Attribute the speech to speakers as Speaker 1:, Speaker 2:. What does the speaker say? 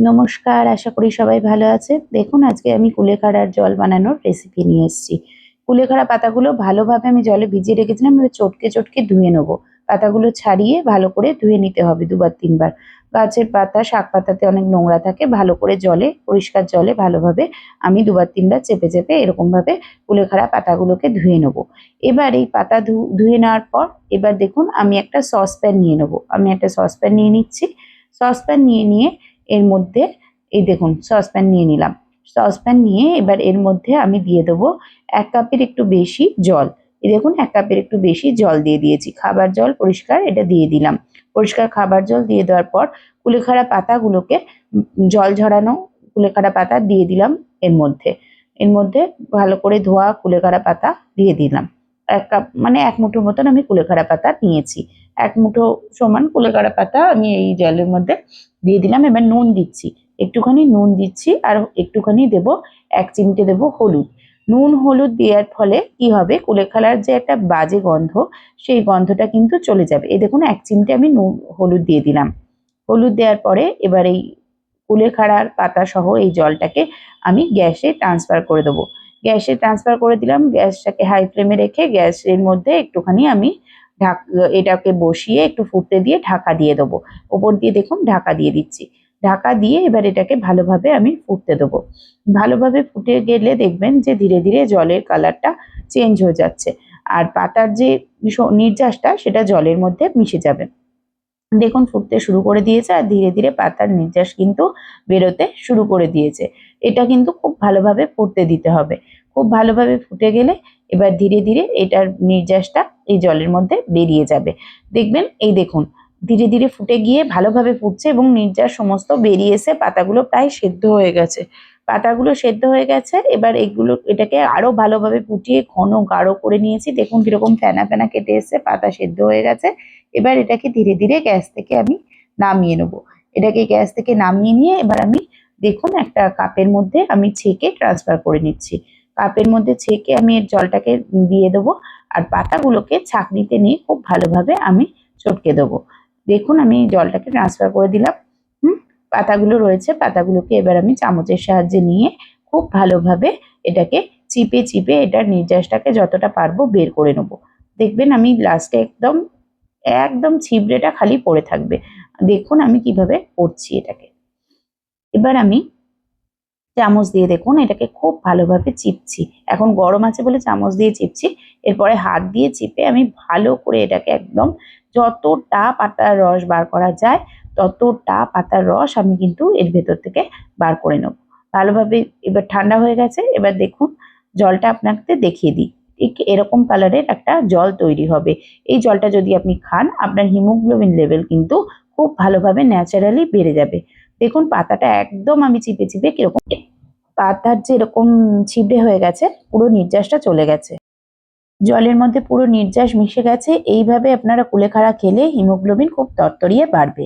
Speaker 1: নমস্কার, আশা করি সবাই ভালো আছেন। দেখুন আজকে আমি কুলেখাড়ার জল বানানোর রেসিপি নিয়ে এসেছি। কুলেখাড়া পাতাগুলো ভালোভাবে আমি জলে ভিজিয়ে রেখেছিলাম, এবার চটকে চটকে ধুয়ে নেবো। পাতাগুলো ছাড়িয়ে ভালো করে ধুয়ে নিতে হবে ২ বার ৩ বার। গাছের পাতা, শাক পাতাতে অনেক নোংরা থাকে, ভালো করে জলে, পরিষ্কার জলে ভালোভাবে আমি ২ বার ৩ বার চেপে চেপে এরকমভাবে কুলেখাড়া পাতাগুলোকে ধুয়ে নেবো। এবার এই পাতা ধুয়ে নেওয়ার পর এবার দেখুন আমি একটা সসপ্যান নিয়ে নেবো। আমি একটা সসপ্যান নিয়ে নিচ্ছি। সসপ্যান নিয়ে এর মধ্যে এই দেখুন সসপ্যান নিয়ে নিলাম। সসপ্যান নিয়ে এবার এর মধ্যে আমি দিয়ে দেবো ১ কাপের একটু বেশি জল। এই দেখুন ১ কাপের একটু বেশি জল দিয়ে দিয়েছি। খাবার জল পরিষ্কার এটা দিয়ে দিলাম। পরিষ্কার খাবার জল দিয়ে দেওয়ার পর কুলেখাড়া পাতাগুলোকে জল ঝরানো কুলেখাড়া পাতা দিয়ে দিলাম এর মধ্যে। এর মধ্যে ভালো করে ধোয়া কুলেখাড়া পাতা দিয়ে দিলাম। ১ কাপ মানে ১ মুঠো মতন আমি কুলেখাড়া পাতা নিয়েছি। ১ মুঠো সমান কুলেখাড়া পাতা আমি এই জলের মধ্যে দিয়ে দিলাম। এবার নুন দিচ্ছি, একটুখানি নুন দিচ্ছি আর একটুখানি দেবো ১ চিমটে দেবো হলুদ। নুন হলুদ দেওয়ার ফলে কি হবে, কুলেখাড়ার যে একটা বাজে গন্ধ সেই গন্ধটা কিন্তু চলে যাবে। এই দেখুন ১ চিমটে আমি হলুদ দিয়ে দিলাম। হলুদ দেওয়ার পরে এবার এই কুলেখাড়ার পাতা সহ এই জলটাকে আমি গ্যাসে ট্রান্সফার করে দেবো। গ্যাসে ট্রান্সফার করে দিলাম। গ্যাসটাকে হাই ফ্লেমে রেখে গ্যাসের মধ্যে একটুখানি আমি এটাকে বসিয়ে একটু ফুটতে দিয়ে ঢাকা দিয়ে দেবো। ওপর দিয়ে দেখুন ঢাকা দিয়ে দিচ্ছি। ঢাকা দিয়ে এবার এটাকে ভালোভাবে আমি ফুটতে দেবো। ভালোভাবে ফুটে গেলে দেখবেন যে ধীরে ধীরে জলের কালারটা চেঞ্জ হয়ে যাচ্ছে আর পাতার যে নির্যাসটা সেটা জলের মধ্যে মিশে যাবে। দেখুন ফুটতে শুরু করে দিয়েছে আর ধীরে ধীরে পাতার নির্যাস কিন্তু বেরোতে শুরু করে দিয়েছে। এটা কিন্তু খুব ভালোভাবে ফুটতে দিতে হবে। খুব ভালোভাবে ফুটে গেলে এবার ধীরে ধীরে এটার নির্যাসটা এই জলের মধ্যে বেরিয়ে যাবে। দেখবেন এই দেখুন ধীরে ধীরে ফুটে গিয়ে ভালোভাবে ফুটছে এবং নির্যাস সমস্ত বেরিয়ে এসে পাতাগুলো প্রায় সেদ্ধ হয়ে গেছে। পাতাগুলো সেদ্ধ হয়ে গেছে। এবার এটাকে আরো ভালোভাবে ফুটিয়ে ঘন গাঢ় করে নিয়েছি। দেখুন কিরকম ফেনা ফেনা কেটে এসছে, পাতা সেদ্ধ হয়ে গেছে। এবার এটাকে ধীরে ধীরে গ্যাস থেকে আমি নামিয়ে নেবো। এটাকে গ্যাস থেকে নামিয়ে নিয়ে এবার আমি দেখুন একটা কাপের মধ্যে আমি ছেঁকে ট্রান্সফার করে নিচ্ছি। কাপের মধ্যে ছেঁকে আমি এর জলটাকে দিয়ে দেবো আর পাতাগুলোকে ছাঁকনিতে নিয়ে খুব ভালোভাবে আমি চটকে দেবো। দেখুন আমি জলটাকে ট্রান্সফার করে দিলাম। পাতাগুলো রয়েছে, পাতাগুলোকে এবার আমি চামচের সাহায্যে নিয়ে খুব ভালোভাবে এটাকে চিপে চিপে এটার নির্যাসটাকে যতটা পারবো বের করে নেবো। দেখবেন আমি লাস্টে একদম একদম ছিবড়েটা খালি পড়ে থাকবে। দেখুন আমি কিভাবে করছি এটাকে। এবার আমি চামচ দিয়ে দেখুন এটাকে খুব ভালোভাবে চিপছি। এখন গরম আছে বলে চামচ দিয়ে চিপছি। এরপরে হাত দিয়ে চিপে আমি ভালো করে এটাকে একদম যতটা পাতার রস বার করা যায় ততটা পাতার রস আমি কিন্তু এর ভেতর থেকে বার করে নেব। ভালোভাবে এবার ঠান্ডা হয়ে গেছে। এবার দেখুন জলটা আপনাকে দেখিয়ে দিই। ঠিক এরকম কালারের একটা জল তৈরি হবে। এই জলটা যদি আপনি খান আপনার হিমোগ্লোবিন লেভেল কিন্তু খুব ভালোভাবে ন্যাচারালি বেড়ে যাবে। দেখুন পাতাটা একদম আমি চিপে চিপে কিরকম পাতার যে এরকম ছিবড়ে হয়ে গেছে, পুরো নির্যাসটা চলে গেছে। জলের মধ্যে পুরো নির্যাস মিশে গেছে। এইভাবে আপনারা কুলেখাড়া খেলে হিমোগ্লোবিন খুব তরতরিয়ে বাড়বে।